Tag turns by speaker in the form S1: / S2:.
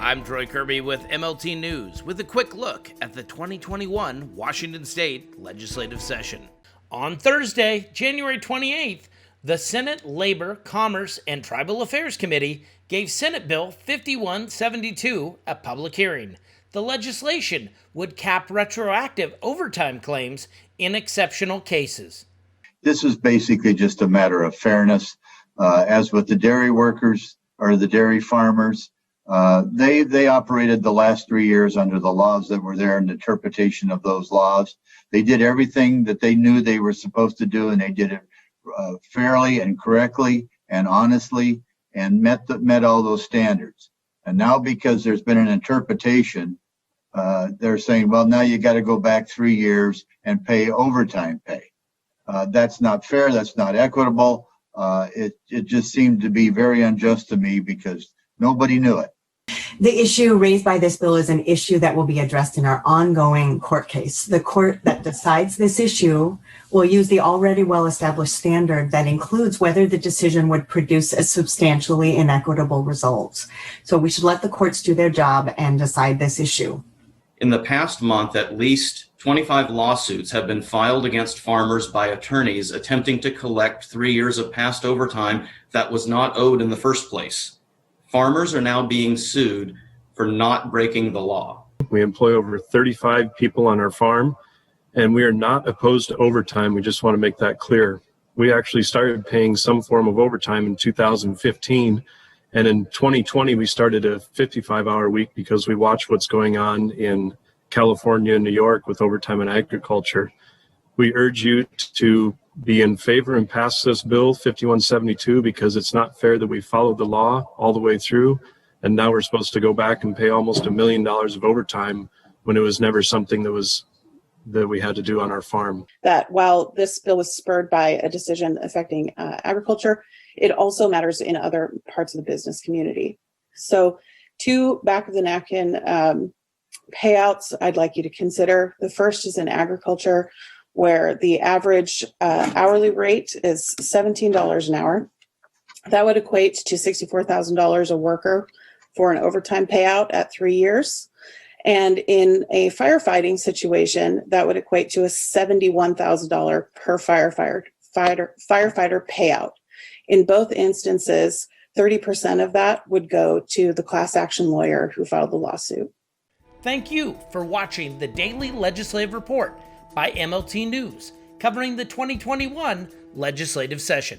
S1: I'm Troy Kirby with MLT News with a quick look at the 2021 Washington State Legislative Session. On Thursday, January 28th, the Senate Labor, Commerce, and Tribal Affairs Committee gave Senate Bill 5172 a public hearing. The legislation would cap retroactive overtime claims in exceptional cases.
S2: This is basically just a matter of fairness. As with the dairy workers or the dairy farmers, they operated the last 3 years under the laws that were there and the interpretation of those laws. They did everything that they knew they were supposed to do, and they did it fairly and correctly and honestly and met all those standards. And now because there's been an interpretation, they're saying, well, now you got to go back 3 years and pay overtime pay. That's not fair. That's not equitable. It just seemed to be very unjust to me because nobody knew it.
S3: The issue raised by this bill is an issue that will be addressed in our ongoing court case. The court that decides this issue will use the already well-established standard that includes whether the decision would produce a substantially inequitable result. So we should let the courts do their job and decide this issue.
S4: In the past month, at least 25 lawsuits have been filed against farmers by attorneys attempting to collect 3 years of past overtime that was not owed in the first place. Farmers are now being sued for not breaking the law.
S5: We employ over 35 people on our farm, and we are not opposed to overtime. We just want to make that clear. We actually started paying some form of overtime in 2015, and in 2020 we started a 55-hour week because we watched what's going on in California and New York with overtime in agriculture. We urge you to be in favor and pass this bill 5172 because it's not fair that we followed the law all the way through, and now we're supposed to go back and pay almost $1 million of overtime when it was never something that we had to do on our farm.
S6: That while this bill is spurred by a decision affecting agriculture, it also matters in other parts of the business community. So 2 back of the napkin payouts I'd like you to consider. The first is in agriculture, where the average hourly rate is $17 an hour. That would equate to $64,000 a worker for an overtime payout at 3 years. And in a firefighting situation, that would equate to a $71,000 per firefighter payout. In both instances, 30% of that would go to the class action lawyer who filed the lawsuit.
S1: Thank you for watching the Daily Legislative Report by MLT News, covering the 2021 legislative session.